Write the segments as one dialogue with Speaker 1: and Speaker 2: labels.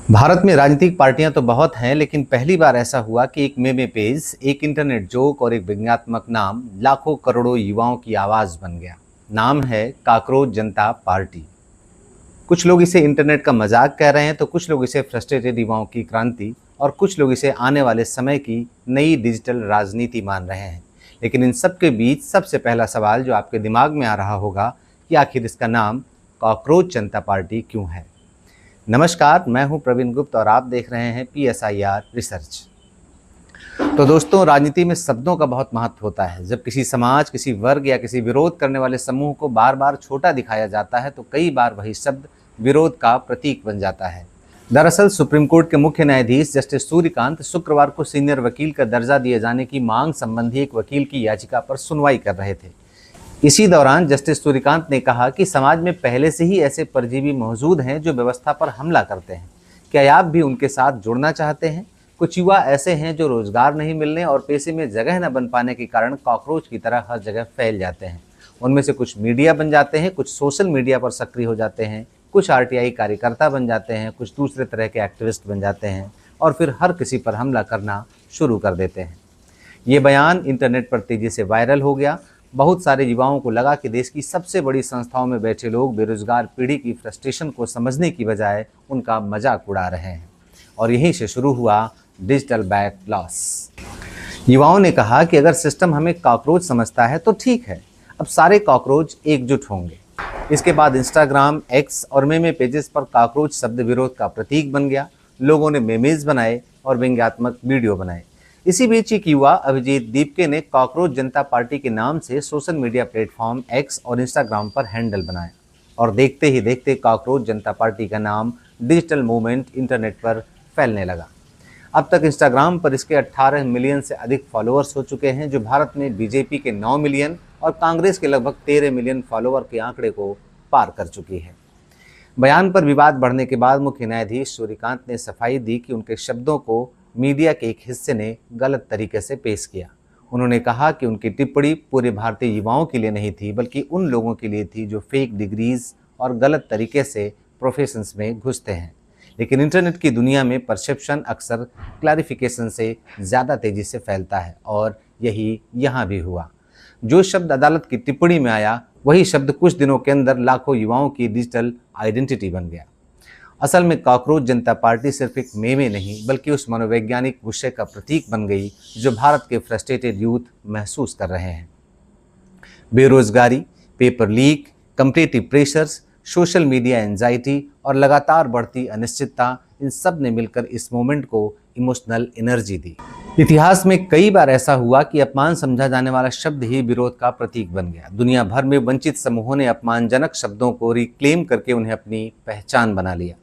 Speaker 1: भारत में राजनीतिक पार्टियां तो बहुत हैं, लेकिन पहली बार ऐसा हुआ कि एक मेमे पेज, एक इंटरनेट जोक और एक व्यंग्यात्मक नाम लाखों करोड़ों युवाओं की आवाज बन गया। नाम है काकरोच जनता पार्टी। कुछ लोग इसे इंटरनेट का मजाक कह रहे हैं, तो कुछ लोग इसे फ्रस्ट्रेटेड युवाओं की क्रांति और कुछ लोग इसे आने वाले समय की नई डिजिटल राजनीति मान रहे हैं। लेकिन इन सब के बीच सबसे पहला सवाल जो आपके दिमाग में आ रहा होगा कि आखिर इसका नाम काकरोच जनता पार्टी क्यों है। नमस्कार, मैं हूं प्रवीण गुप्त और आप देख रहे हैं PSIR रिसर्च। तो दोस्तों, राजनीति में शब्दों का बहुत महत्व होता है। जब किसी समाज, किसी वर्ग या किसी विरोध करने वाले समूह को बार बार छोटा दिखाया जाता है तो कई बार वही शब्द विरोध का प्रतीक बन जाता है। दरअसल सुप्रीम कोर्ट के मुख्य न्यायाधीश जस्टिस सूर्यकांत शुक्रवार को सीनियर वकील का दर्जा दिए जाने की मांग संबंधी एक वकील की याचिका पर सुनवाई कर रहे थे। इसी दौरान जस्टिस सूर्यकांत ने कहा कि समाज में पहले से ही ऐसे परजीवी मौजूद हैं जो व्यवस्था पर हमला करते हैं। क्या आप भी उनके साथ जुड़ना चाहते हैं? कुछ युवा ऐसे हैं जो रोजगार नहीं मिलने और पेशे में जगह न बन पाने के कारण कॉकरोच की तरह हर जगह फैल जाते हैं। उनमें से कुछ मीडिया बन जाते हैं, कुछ सोशल मीडिया पर सक्रिय हो जाते हैं, कुछ RTI कार्यकर्ता बन जाते हैं, कुछ दूसरे तरह के एक्टिविस्ट बन जाते हैं और फिर हर किसी पर हमला करना शुरू कर देते हैं। ये बयान इंटरनेट पर तेजी से वायरल हो गया। बहुत सारे युवाओं को लगा कि देश की सबसे बड़ी संस्थाओं में बैठे लोग बेरोजगार पीढ़ी की फ्रस्ट्रेशन को समझने की बजाय उनका मजाक उड़ा रहे हैं। और यहीं से शुरू हुआ डिजिटल बैकलॉस। युवाओं ने कहा कि अगर सिस्टम हमें कॉकरोच समझता है तो ठीक है, अब सारे कॉकरोच एकजुट होंगे। इसके बाद इंस्टाग्राम, X और मेमे पेजेस पर कॉकरोच शब्द विरोध का प्रतीक बन गया। लोगों ने मेमेज बनाए और व्यंग्यात्मक वीडियो बनाए। इसी बीच एक युवा अभिजीत दीपके ने काकरोच जनता पार्टी के नाम से सोशल मीडिया प्लेटफॉर्म X और इंस्टाग्राम पर हैंडल बनाया और देखते ही देखते काकरोच जनता पार्टी का नाम डिजिटल मूवमेंट इंटरनेट पर फैलने लगा। अब तक इंस्टाग्राम पर इसके 18 मिलियन से अधिक फॉलोअर्स हो चुके हैं, जो भारत में BJP के 9 मिलियन और कांग्रेस के लगभग 13 मिलियन फॉलोअर के आंकड़े को पार कर चुकी है। बयान पर विवाद बढ़ने के बाद मुख्य न्यायाधीश सूर्यकांत ने सफाई दी कि उनके शब्दों को मीडिया के एक हिस्से ने गलत तरीके से पेश किया। उन्होंने कहा कि उनकी टिप्पणी पूरे भारतीय युवाओं के लिए नहीं थी, बल्कि उन लोगों के लिए थी जो फेक डिग्रीज और गलत तरीके से प्रोफेशंस में घुसते हैं। लेकिन इंटरनेट की दुनिया में परसेप्शन अक्सर क्लैरिफिकेशन से ज़्यादा तेज़ी से फैलता है और यही यहाँ भी हुआ। जो शब्द अदालत की टिप्पणी में आया, वही शब्द कुछ दिनों के अंदर लाखों युवाओं की डिजिटल आइडेंटिटी बन गया। असल में काकरोच जनता पार्टी सिर्फ एक मेमे नहीं, बल्कि उस मनोवैज्ञानिक गुस्से का प्रतीक बन गई जो भारत के फ्रस्ट्रेटेड यूथ महसूस कर रहे हैं। बेरोजगारी, paper leak, competitive pressures, social media anxiety और लगातार बढ़ती अनिश्चितता, इन सब ने मिलकर इस मोमेंट को इमोशनल एनर्जी दी। इतिहास में कई बार ऐसा हुआ कि अपमान समझा जाने वाला शब्द ही विरोध का प्रतीक बन गया। दुनिया भर में वंचित समूहों ने अपमानजनक शब्दों को रिक्लेम करके उन्हें अपनी पहचान बना लिया।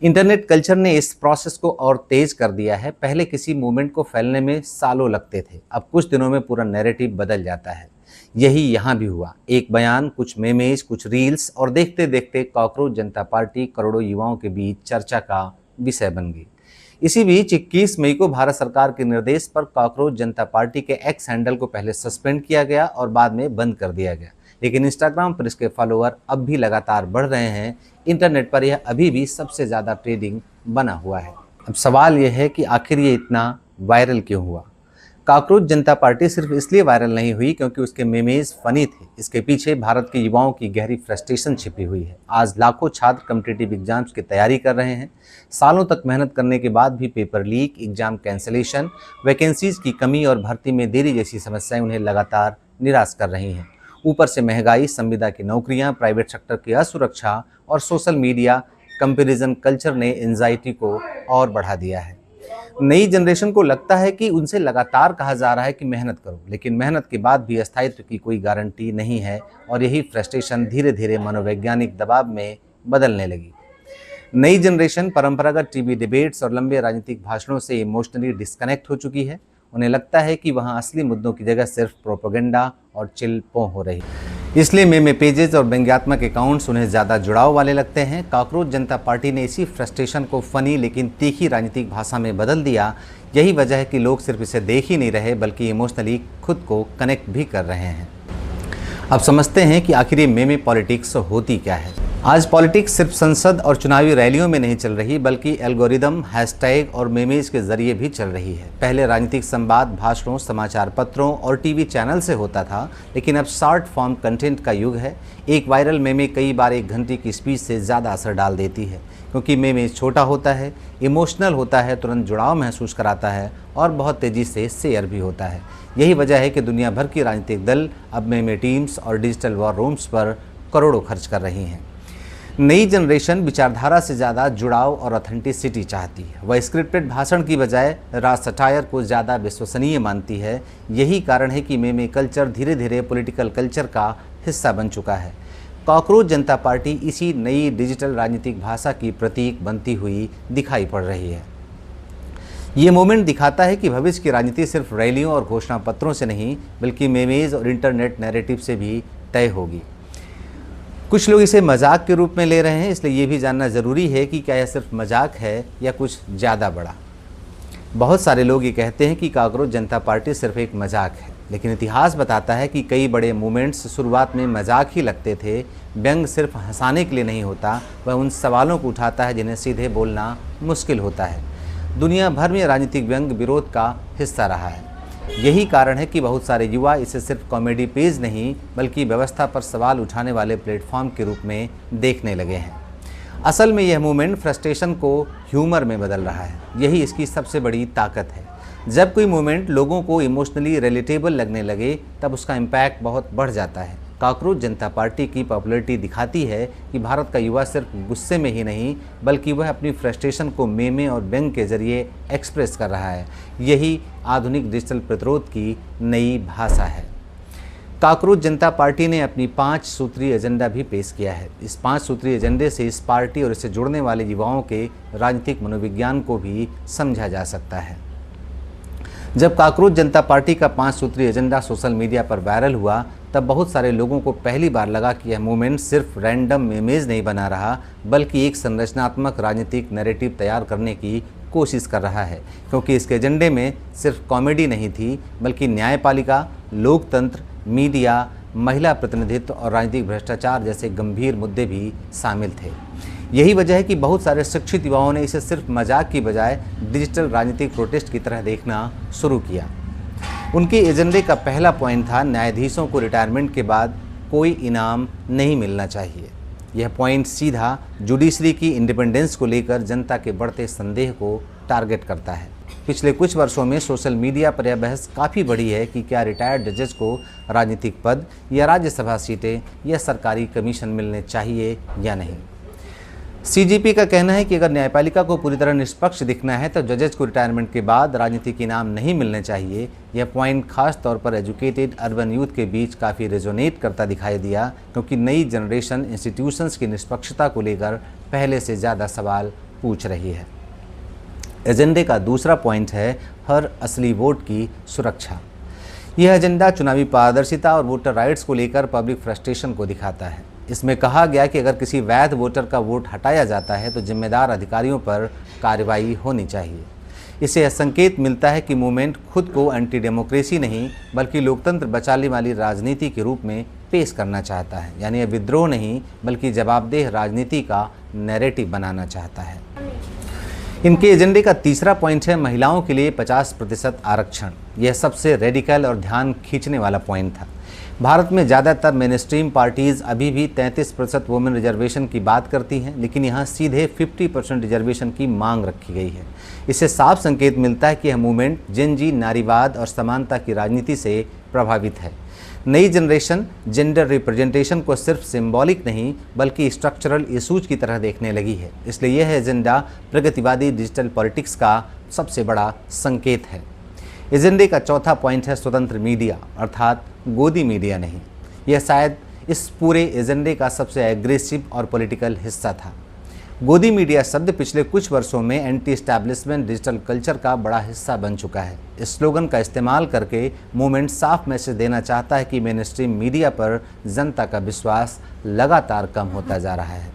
Speaker 1: इंटरनेट कल्चर ने इस प्रोसेस को और तेज कर दिया है। पहले किसी मूवमेंट को फैलने में सालों लगते थे, अब कुछ दिनों में पूरा नैरेटिव बदल जाता है। यही यहाँ भी हुआ। एक बयान, कुछ मेमेज, कुछ रील्स और देखते देखते काकरोच जनता पार्टी करोड़ों युवाओं के बीच चर्चा का विषय बन गई। इसी बीच 21 मई को भारत सरकार के निर्देश पर काकरोच जनता पार्टी के X हैंडल को पहले सस्पेंड किया गया और बाद में बंद कर दिया गया। लेकिन इंस्टाग्राम पर इसके फॉलोअर अब भी लगातार बढ़ रहे हैं। इंटरनेट पर यह अभी भी सबसे ज़्यादा ट्रेंडिंग बना हुआ है। अब सवाल यह है कि आखिर ये इतना वायरल क्यों हुआ। काकरोच जनता पार्टी सिर्फ इसलिए वायरल नहीं हुई क्योंकि उसके मेमेज फनी थे। इसके पीछे भारत के युवाओं की गहरी फ्रस्ट्रेशन छिपी हुई है। आज लाखों छात्र कॉम्पिटिटिव एग्जाम्स की तैयारी कर रहे हैं। सालों तक मेहनत करने के बाद भी paper leak, exam cancellation, vacancies की कमी और भर्ती में देरी जैसी समस्याएं उन्हें लगातार निराश कर रही हैं। ऊपर से महंगाई, संविदा की नौकरियां, प्राइवेट सेक्टर की असुरक्षा और सोशल मीडिया कंपैरिजन कल्चर ने एंजाइटी को और बढ़ा दिया है। नई जनरेशन को लगता है कि उनसे लगातार कहा जा रहा है कि मेहनत करो, लेकिन मेहनत के बाद भी स्थायित्व की कोई गारंटी नहीं है और यही फ्रस्ट्रेशन धीरे धीरे मनोवैज्ञानिक दबाव में बदलने लगी। नई जनरेशन परंपरागत टीवी डिबेट्स और लंबे राजनीतिक भाषणों से इमोशनली डिस्कनेक्ट हो चुकी है। उन्हें लगता है कि वहाँ असली मुद्दों की जगह सिर्फ प्रोपेगेंडा और चिल पो हो रही है। इसलिए मेमे पेजेस और व्यंग्यात्मक अकाउंट्स उन्हें ज़्यादा जुड़ाव वाले लगते हैं। काकरोच जनता पार्टी ने इसी फ्रस्ट्रेशन को फनी लेकिन तीखी राजनीतिक भाषा में बदल दिया। यही वजह है कि लोग सिर्फ इसे देख ही नहीं रहे, बल्कि इमोशनली खुद को कनेक्ट भी कर रहे हैं। अब समझते हैं कि आखिर ये मेमे पॉलिटिक्स होती क्या है। आज पॉलिटिक्स सिर्फ संसद और चुनावी रैलियों में नहीं चल रही, बल्कि एल्गोरिदम, हैशटैग और मेमेज के जरिए भी चल रही है। पहले राजनीतिक संवाद भाषणों, समाचार पत्रों और टीवी चैनल से होता था, लेकिन अब शॉर्ट फॉर्म कंटेंट का युग है। एक वायरल मेमे कई बार 1 घंटे की स्पीच से ज़्यादा असर डाल देती है, क्योंकि मेमेज छोटा होता है, इमोशनल होता है, तुरंत जुड़ाव महसूस कराता है और बहुत तेज़ी से शेयर भी होता है। यही वजह है कि दुनिया भर की राजनीतिक दल अब मेमे टीम्स और डिजिटल वॉर रूम्स पर करोड़ों खर्च कर रही हैं। नई जनरेशन विचारधारा से ज़्यादा जुड़ाव और ऑथेंटिसिटी चाहती है। वह स्क्रिप्टेड भाषण की बजाय रॉ सटायर को ज़्यादा विश्वसनीय मानती है। यही कारण है कि मेमे कल्चर धीरे धीरे पॉलिटिकल कल्चर का हिस्सा बन चुका है। कॉकरोच जनता पार्टी इसी नई डिजिटल राजनीतिक भाषा की प्रतीक बनती हुई दिखाई पड़ रही है। ये मोमेंट दिखाता है कि भविष्य की राजनीति सिर्फ रैलियों और घोषणा पत्रों से नहीं, बल्कि मेमेज और इंटरनेट नैरेटिव से भी तय होगी। कुछ लोग इसे मजाक के रूप में ले रहे हैं, इसलिए ये भी जानना ज़रूरी है कि क्या यह सिर्फ मजाक है या कुछ ज़्यादा बड़ा। बहुत सारे लोग ये कहते हैं कि कॉकरोच जनता पार्टी सिर्फ एक मजाक है, लेकिन इतिहास बताता है कि कई बड़े मूवमेंट्स शुरुआत में मजाक ही लगते थे। व्यंग सिर्फ हंसाने के लिए नहीं होता, वह उन सवालों को उठाता है जिन्हें सीधे बोलना मुश्किल होता है। दुनिया भर में राजनीतिक व्यंग विरोध का हिस्सा रहा है। यही कारण है कि बहुत सारे युवा इसे सिर्फ कॉमेडी पेज नहीं, बल्कि व्यवस्था पर सवाल उठाने वाले प्लेटफॉर्म के रूप में देखने लगे हैं। असल में यह मूवमेंट फ्रस्ट्रेशन को ह्यूमर में बदल रहा है। यही इसकी सबसे बड़ी ताकत है। जब कोई मूवमेंट लोगों को इमोशनली रिलेटेबल लगने लगे, तब उसका इम्पैक्ट बहुत बढ़ जाता है। कॉकरोच जनता पार्टी की पॉपुलैरिटी दिखाती है कि भारत का युवा सिर्फ गुस्से में ही नहीं, बल्कि वह अपनी फ्रस्ट्रेशन को मेमे और व्यंग के जरिए एक्सप्रेस कर रहा है। यही आधुनिक डिजिटल प्रतिरोध की नई भाषा है। कॉकरोच जनता पार्टी ने अपनी 5 सूत्रीय एजेंडा भी पेश किया है। इस 5 सूत्रीय एजेंडे से इस पार्टी और इससे जुड़ने वाले युवाओं के राजनीतिक मनोविज्ञान को भी समझा जा सकता है। जब कॉकरोच जनता पार्टी का 5 सूत्रीय एजेंडा सोशल मीडिया पर वायरल हुआ, तब बहुत सारे लोगों को पहली बार लगा कि यह मूवमेंट सिर्फ रैंडम मेमेज नहीं बना रहा, बल्कि एक संरचनात्मक राजनीतिक नैरेटिव तैयार करने की कोशिश कर रहा है। क्योंकि इसके एजेंडे में सिर्फ कॉमेडी नहीं थी, बल्कि न्यायपालिका, लोकतंत्र, मीडिया, महिला प्रतिनिधित्व और राजनीतिक भ्रष्टाचार जैसे गंभीर मुद्दे भी शामिल थे। यही वजह है कि बहुत सारे शिक्षित युवाओं ने इसे सिर्फ मजाक की बजाय डिजिटल राजनीतिक प्रोटेस्ट की तरह देखना शुरू किया। उनके एजेंडे का पहला पॉइंट था, न्यायाधीशों को रिटायरमेंट के बाद कोई इनाम नहीं मिलना चाहिए। यह पॉइंट सीधा जुडिशरी की इंडिपेंडेंस को लेकर जनता के बढ़ते संदेह को टारगेट करता है। पिछले कुछ वर्षों में सोशल मीडिया पर यह बहस काफ़ी बढ़ी है कि क्या रिटायर्ड जजेस को राजनीतिक पद या राज्यसभा सीटें या सरकारी कमीशन मिलने चाहिए या नहीं। सीजीपी का कहना है कि अगर न्यायपालिका को पूरी तरह निष्पक्ष दिखना है तो जजेस को रिटायरमेंट के बाद राजनीतिक इनाम नहीं मिलने चाहिए। यह पॉइंट खास तौर पर एजुकेटेड अर्बन यूथ के बीच काफ़ी रेजोनेट करता दिखाई दिया, क्योंकि नई जनरेशन इंस्टीट्यूशंस की निष्पक्षता को लेकर पहले से ज़्यादा सवाल पूछ रही है। एजेंडे का दूसरा पॉइंट है हर असली वोट की सुरक्षा। यह एजेंडा चुनावी पारदर्शिता और वोटर राइट्स को लेकर पब्लिक फ्रस्ट्रेशन को दिखाता है। इसमें कहा गया कि अगर किसी वैध वोटर का वोट हटाया जाता है तो जिम्मेदार अधिकारियों पर कार्रवाई होनी चाहिए। इससे यह संकेत मिलता है कि मूवमेंट खुद को एंटी डेमोक्रेसी नहीं, बल्कि लोकतंत्र बचाने वाली राजनीति के रूप में पेश करना चाहता है। यानी यह विद्रोह नहीं, बल्कि जवाबदेह राजनीति का नैरेटिव बनाना चाहता है। इनके एजेंडे का तीसरा पॉइंट है महिलाओं के लिए 50% आरक्षण। यह सबसे रेडिकल और ध्यान खींचने वाला पॉइंट था। भारत में ज़्यादातर मेनस्ट्रीम पार्टीज़ अभी भी 33% वुमेन रिजर्वेशन की बात करती हैं, लेकिन यहाँ सीधे 50% रिजर्वेशन की मांग रखी गई है। इससे साफ संकेत मिलता है कि यह मूवमेंट जेन जी, नारीवाद और समानता की राजनीति से प्रभावित है। नई जनरेशन जेंडर रिप्रेजेंटेशन को सिर्फ सिंबॉलिक नहीं, बल्कि स्ट्रक्चरल इशूज की तरह देखने लगी है। इसलिए यह एजेंडा प्रगतिवादी डिजिटल पॉलिटिक्स का सबसे बड़ा संकेत है। एजेंडे का चौथा पॉइंट है स्वतंत्र मीडिया, अर्थात गोदी मीडिया नहीं। यह शायद इस पूरे एजेंडे का सबसे एग्रेसिव और पॉलिटिकल हिस्सा था। गोदी मीडिया शब्द पिछले कुछ वर्षों में एंटी एस्टैब्लिशमेंट डिजिटल कल्चर का बड़ा हिस्सा बन चुका है। इस स्लोगन का इस्तेमाल करके मूवमेंट साफ मैसेज देना चाहता है कि मेनस्ट्रीम मीडिया पर जनता का विश्वास लगातार कम होता जा रहा है।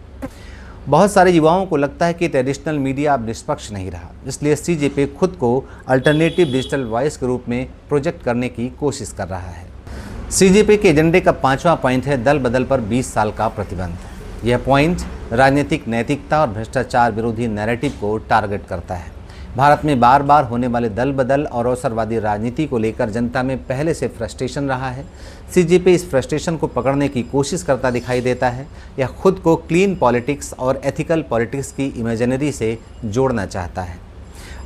Speaker 1: बहुत सारे युवाओं को लगता है कि ट्रेडिशनल मीडिया अब निष्पक्ष नहीं रहा, इसलिए सीजेपी खुद को अल्टरनेटिव डिजिटल वॉइस के रूप में प्रोजेक्ट करने की कोशिश कर रहा है। सीजेपी के एजेंडे का 5वां पॉइंट है दल बदल पर 20 साल का प्रतिबंध। यह पॉइंट राजनीतिक नैतिकता और भ्रष्टाचार विरोधी नैरेटिव को टारगेट करता है। भारत में बार बार होने वाले दल बदल और अवसरवादी राजनीति को लेकर जनता में पहले से फ्रस्ट्रेशन रहा है। सीजेपी इस फ्रस्ट्रेशन को पकड़ने की कोशिश करता दिखाई देता है। यह खुद को क्लीन पॉलिटिक्स और एथिकल पॉलिटिक्स की इमेजिनरी से जोड़ना चाहता है।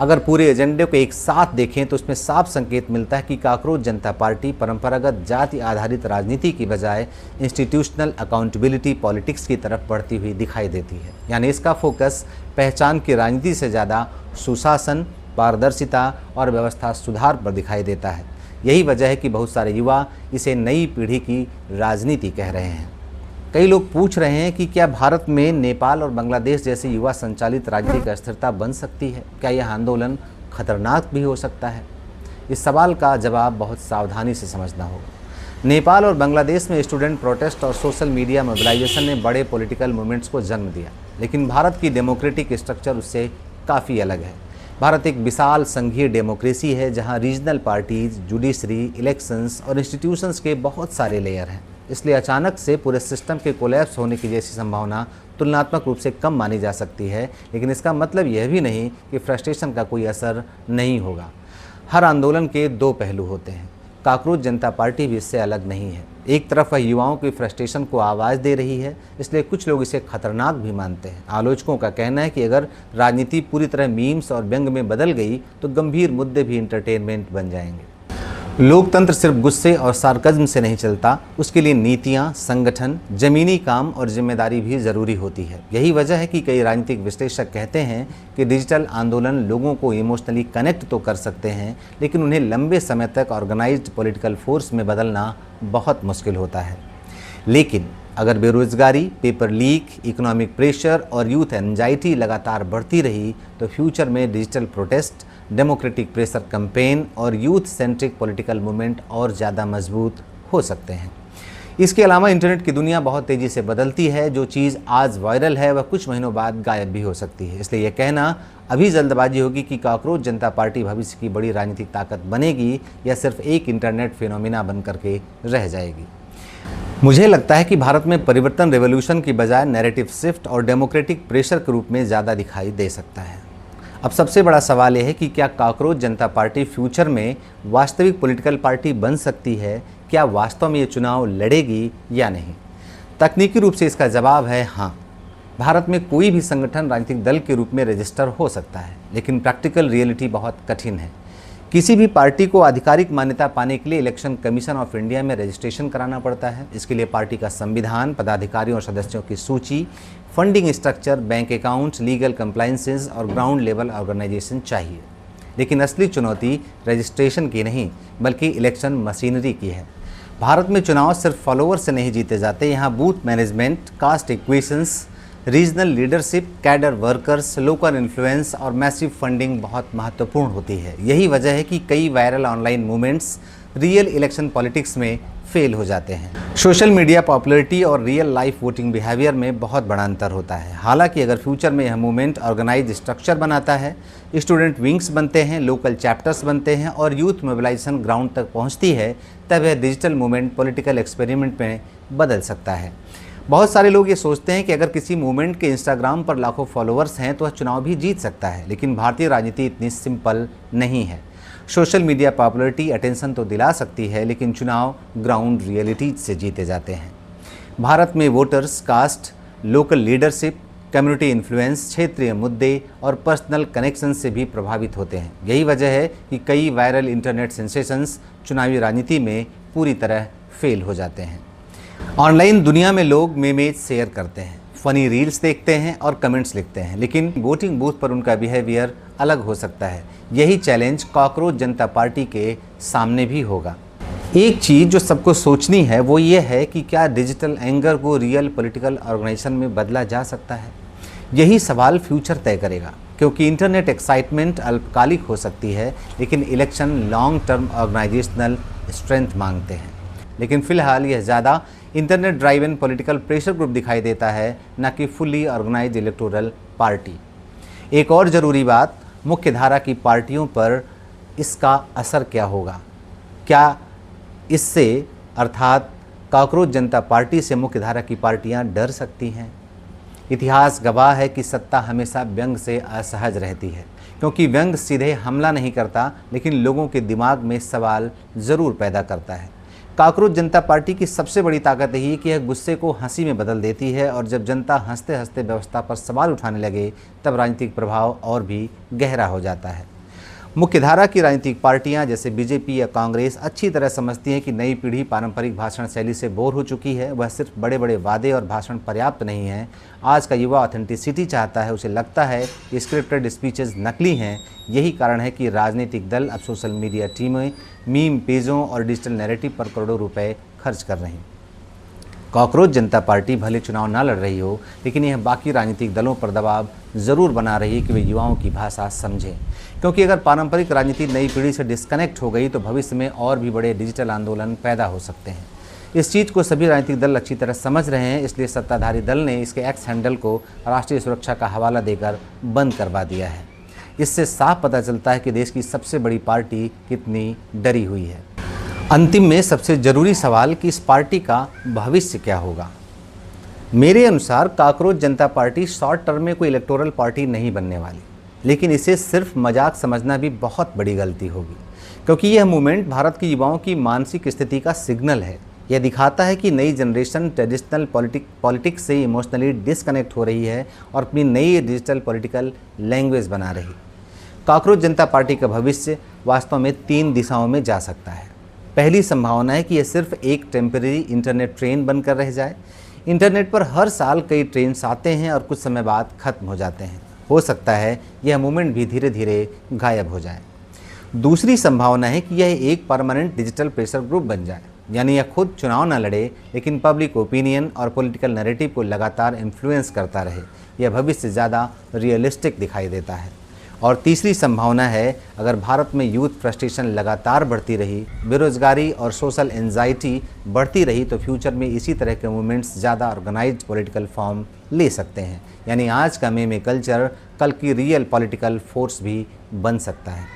Speaker 1: अगर पूरे एजेंडे को एक साथ देखें तो उसमें साफ संकेत मिलता है कि काकरोच जनता पार्टी परंपरागत जाति आधारित राजनीति की बजाय इंस्टीट्यूशनल अकाउंटेबिलिटी पॉलिटिक्स की तरफ बढ़ती हुई दिखाई देती है। यानी इसका फोकस पहचान की राजनीति से ज़्यादा सुशासन, पारदर्शिता और व्यवस्था सुधार पर दिखाई देता है। यही वजह है कि बहुत सारे युवा इसे नई पीढ़ी की राजनीति कह रहे हैं। कई लोग पूछ रहे हैं कि क्या भारत में नेपाल और बांग्लादेश जैसे युवा संचालित राजनीतिक अस्थिरता बन सकती है? क्या यह आंदोलन खतरनाक भी हो सकता है? इस सवाल का जवाब बहुत सावधानी से समझना होगा। नेपाल और बांग्लादेश में स्टूडेंट प्रोटेस्ट और सोशल मीडिया मोबिलाइजेशन ने बड़े पॉलिटिकल मूवमेंट्स को जन्म दिया, लेकिन भारत की डेमोक्रेटिक स्ट्रक्चर उससे काफ़ी अलग है। भारत एक विशाल संघीय डेमोक्रेसी है जहाँ रीजनल पार्टीज, जुडिशरी, इलेक्शंस और इंस्टीट्यूशंस के बहुत सारे लेयर हैं। इसलिए अचानक से पूरे सिस्टम के कोलैप्स होने की जैसी संभावना तुलनात्मक रूप से कम मानी जा सकती है, लेकिन इसका मतलब यह भी नहीं कि फ्रस्ट्रेशन का कोई असर नहीं होगा। हर आंदोलन के दो पहलू होते हैं। काकरोच जनता पार्टी भी इससे अलग नहीं है। एक तरफ वह युवाओं की फ्रस्ट्रेशन को आवाज़ दे रही है, इसलिए कुछ लोग इसे खतरनाक भी मानते हैं। आलोचकों का कहना है कि अगर राजनीति पूरी तरह मीम्स और व्यंग में बदल गई तो गंभीर मुद्दे भी इंटरटेनमेंट बन जाएंगे। लोकतंत्र सिर्फ गुस्से और सार्कज्म से नहीं चलता, उसके लिए नीतियां, संगठन, जमीनी काम और जिम्मेदारी भी ज़रूरी होती है। यही वजह है कि कई राजनीतिक विश्लेषक कहते हैं कि डिजिटल आंदोलन लोगों को इमोशनली कनेक्ट तो कर सकते हैं, लेकिन उन्हें लंबे समय तक ऑर्गेनाइज्ड पॉलिटिकल फोर्स में बदलना बहुत मुश्किल होता है। लेकिन अगर बेरोजगारी, पेपर लीक, इकोनॉमिक प्रेशर और यूथ एंजाइटी लगातार बढ़ती रही तो फ्यूचर में digital protest, democratic pressure campaign और यूथ सेंट्रिक पॉलिटिकल मूवमेंट और ज़्यादा मजबूत हो सकते हैं। इसके अलावा इंटरनेट की दुनिया बहुत तेज़ी से बदलती है। जो चीज़ आज वायरल है वह कुछ महीनों बाद गायब भी हो सकती है। इसलिए यह कहना अभी जल्दबाजी होगी कि काकरोच जनता पार्टी भविष्य की बड़ी राजनीतिक ताकत बनेगी या सिर्फ एक इंटरनेट फिनोमिना बन करके रह जाएगी। मुझे लगता है कि भारत में परिवर्तन रेवोल्यूशन की बजाय नैरेटिव शिफ्ट और डेमोक्रेटिक प्रेशर के रूप में ज़्यादा दिखाई दे सकता है। अब सबसे बड़ा सवाल यह है कि क्या काकरोच जनता पार्टी फ्यूचर में वास्तविक पॉलिटिकल पार्टी बन सकती है? क्या वास्तव में ये चुनाव लड़ेगी या नहीं? तकनीकी रूप से इसका जवाब है हाँ। भारत में कोई भी संगठन राजनीतिक दल के रूप में रजिस्टर हो सकता है, लेकिन प्रैक्टिकल रियलिटी बहुत कठिन है। किसी भी पार्टी को आधिकारिक मान्यता पाने के लिए इलेक्शन कमीशन ऑफ इंडिया में रजिस्ट्रेशन कराना पड़ता है। इसके लिए पार्टी का संविधान, पदाधिकारियों और सदस्यों की सूची, funding structure, bank accounts, legal compliances और ग्राउंड लेवल ऑर्गेनाइजेशन चाहिए। लेकिन असली चुनौती रजिस्ट्रेशन की नहीं बल्कि इलेक्शन मशीनरी की है। भारत में चुनाव सिर्फ फॉलोअर से नहीं जीते जाते। यहाँ booth management, caste equations, regional leadership, cadre workers, local influence और मैसिव फंडिंग बहुत महत्वपूर्ण होती है। यही वजह है कि कई viral online movements real election politics में फेल हो जाते हैं। सोशल मीडिया पॉपुलैरिटी और रियल लाइफ वोटिंग बिहेवियर में बहुत बड़ा अंतर होता है। हालांकि अगर फ्यूचर में यह मूवमेंट ऑर्गेनाइज स्ट्रक्चर बनाता है, स्टूडेंट विंग्स बनते हैं, लोकल चैप्टर्स बनते हैं और यूथ मोबिलाइजेशन ग्राउंड तक पहुंचती है, तब यह डिजिटल मूवमेंट पॉलिटिकल एक्सपेरिमेंट में बदल सकता है। बहुत सारे लोग ये सोचते हैं कि अगर किसी मूवमेंट के इंस्टाग्राम पर लाखों फॉलोअर्स हैं तो वह चुनाव भी जीत सकता है, लेकिन भारतीय राजनीति इतनी सिंपल नहीं है। सोशल मीडिया पॉपुलैरिटी अटेंशन तो दिला सकती है, लेकिन चुनाव ग्राउंड रियलिटीज से जीते जाते हैं। भारत में voters caste, local leadership, community influence, क्षेत्रीय मुद्दे और पर्सनल कनेक्शन से भी प्रभावित होते हैं। यही वजह है कि कई वायरल इंटरनेट सेंसेशंस चुनावी राजनीति में पूरी तरह फेल हो जाते हैं। ऑनलाइन दुनिया में लोग मेमेज शेयर करते हैं, फनी रील्स देखते हैं और कमेंट्स लिखते हैं, लेकिन वोटिंग बूथ पर उनका बिहेवियर अलग हो सकता है। यही चैलेंज काकरोच जनता पार्टी के सामने भी होगा। एक चीज़ जो सबको सोचनी है वो ये है कि क्या डिजिटल एंगर को रियल पॉलिटिकल ऑर्गेनाइजेशन में बदला जा सकता है? यही सवाल फ्यूचर तय करेगा, क्योंकि इंटरनेट एक्साइटमेंट अल्पकालिक हो सकती है, लेकिन election long term organisational strength मांगते हैं। लेकिन फिलहाल यह ज़्यादा internet driven political pressure group दिखाई देता है, न कि फुली ऑर्गेनाइज्ड इलेक्टोरल पार्टी। एक और ज़रूरी बात, मुख्य धारा की पार्टियों पर इसका असर क्या होगा? क्या इससे अर्थात काकरोच जनता पार्टी से मुख्य धारा की पार्टियां डर सकती हैं? इतिहास गवाह है कि सत्ता हमेशा व्यंग से असहज रहती है, क्योंकि व्यंग सीधे हमला नहीं करता लेकिन लोगों के दिमाग में सवाल ज़रूर पैदा करता है। काकरोच जनता पार्टी की सबसे बड़ी ताकत यही है कि यह गुस्से को हंसी में बदल देती है, और जब जनता हंसते हंसते व्यवस्था पर सवाल उठाने लगे तब राजनीतिक प्रभाव और भी गहरा हो जाता है। मुख्यधारा की राजनीतिक पार्टियां जैसे बीजेपी या कांग्रेस अच्छी तरह समझती हैं कि नई पीढ़ी पारंपरिक भाषण शैली से बोर हो चुकी है। वह सिर्फ बड़े बड़े वादे और भाषण पर्याप्त नहीं हैं। आज का युवा ऑथेंटिसिटी चाहता है। उसे लगता है कि स्क्रिप्टेड स्पीचेस नकली हैं। यही कारण है कि राजनीतिक दल अब सोशल मीडिया टीमें, मीम पेजों और डिजिटल नैरेटिव पर करोड़ों रुपए खर्च कर रही हैं। काकरोच जनता पार्टी भले चुनाव ना लड़ रही हो, लेकिन यह बाकी राजनीतिक दलों पर दबाव ज़रूर बना रही है कि वे युवाओं की भाषा समझें, क्योंकि अगर पारंपरिक राजनीति नई पीढ़ी से डिस्कनेक्ट हो गई तो भविष्य में और भी बड़े डिजिटल आंदोलन पैदा हो सकते हैं। इस चीज़ को सभी राजनीतिक दल अच्छी तरह समझ रहे हैं, इसलिए सत्ताधारी दल ने इसके एक्स हैंडल को राष्ट्रीय सुरक्षा का हवाला देकर बंद करवा दिया है। इससे साफ पता चलता है कि देश की सबसे बड़ी पार्टी कितनी डरी हुई है। अंतिम में सबसे ज़रूरी सवाल कि इस पार्टी का भविष्य क्या होगा। मेरे अनुसार काकरोच जनता पार्टी शॉर्ट टर्म में कोई इलेक्टोरल पार्टी नहीं बनने वाली, लेकिन इसे सिर्फ मजाक समझना भी बहुत बड़ी गलती होगी, क्योंकि यह मूवमेंट भारत के युवाओं की मानसिक स्थिति का सिग्नल है। यह दिखाता है कि नई जनरेशन ट्रेडिशनल पॉलिटिक्स से इमोशनली डिस्कनेक्ट हो रही है और अपनी नई डिजिटल पॉलिटिकल लैंग्वेज बना रही। काकरोच जनता पार्टी का भविष्य वास्तव में 3 दिशाओं में जा सकता है। पहली संभावना है कि यह सिर्फ एक टेम्परेरी इंटरनेट ट्रेन बनकर रह जाए। इंटरनेट पर हर साल कई ट्रेन्स आते हैं और कुछ समय बाद खत्म हो जाते हैं। हो सकता है यह मूवमेंट भी धीरे धीरे गायब हो जाए। दूसरी संभावना है कि यह एक परमानेंट डिजिटल प्रेशर ग्रुप बन जाए, यानी यह खुद चुनाव न लड़े लेकिन पब्लिक ओपिनियन और पॉलिटिकल नैरेटिव को लगातार इन्फ्लुएंस करता रहे। यह भविष्य ज़्यादा रियलिस्टिक दिखाई देता है। और तीसरी संभावना है, अगर भारत में यूथ फ्रस्ट्रेशन लगातार बढ़ती रही, बेरोजगारी और सोशल एंजाइटी बढ़ती रही, तो फ्यूचर में इसी तरह के मूवमेंट्स ज़्यादा ऑर्गेनाइज्ड पॉलिटिकल फॉर्म ले सकते हैं। यानी आज का मेमे कल्चर कल की रियल पॉलिटिकल फोर्स भी बन सकता है।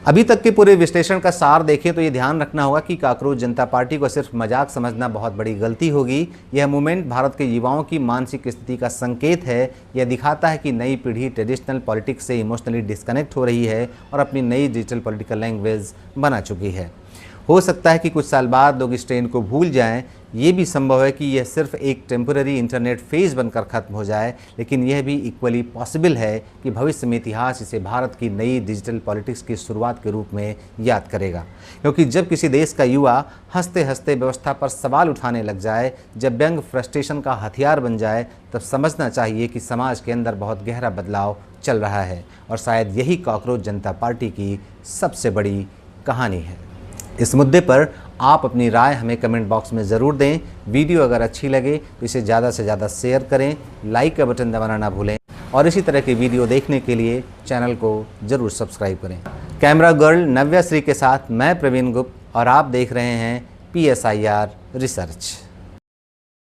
Speaker 1: अभी तक के पूरे विश्लेषण का सार देखें तो ये ध्यान रखना होगा कि काकरोच जनता पार्टी को सिर्फ मजाक समझना बहुत बड़ी गलती होगी। यह मूवमेंट भारत के युवाओं की मानसिक स्थिति का संकेत है। यह दिखाता है कि नई पीढ़ी ट्रेडिशनल पॉलिटिक्स से इमोशनली डिस्कनेक्ट हो रही है और अपनी नई डिजिटल पॉलिटिकल लैंग्वेज बना चुकी है। हो सकता है कि कुछ साल बाद लोग इस ट्रेंड को भूल जाएं। ये भी संभव है कि यह सिर्फ एक टेम्पररी इंटरनेट फेज बनकर ख़त्म हो जाए, लेकिन यह भी इक्वली पॉसिबल है कि भविष्य में इतिहास इसे भारत की नई डिजिटल पॉलिटिक्स की शुरुआत के रूप में याद करेगा। क्योंकि जब किसी देश का युवा हंसते हंसते व्यवस्था पर सवाल उठाने लग जाए, जब व्यंग फ्रस्ट्रेशन का हथियार बन जाए, तब समझना चाहिए कि समाज के अंदर बहुत गहरा बदलाव चल रहा है। और शायद यही काकरोच जनता पार्टी की सबसे बड़ी कहानी है। इस मुद्दे पर आप अपनी राय हमें कमेंट बॉक्स में ज़रूर दें। वीडियो अगर अच्छी लगे तो इसे ज़्यादा से ज़्यादा शेयर करें, लाइक का बटन दबाना ना भूलें और इसी तरह के वीडियो देखने के लिए चैनल को ज़रूर सब्सक्राइब करें। कैमरा गर्ल नव्या श्री के साथ मैं प्रवीण गुप्त और आप देख रहे हैं PSIR रिसर्च।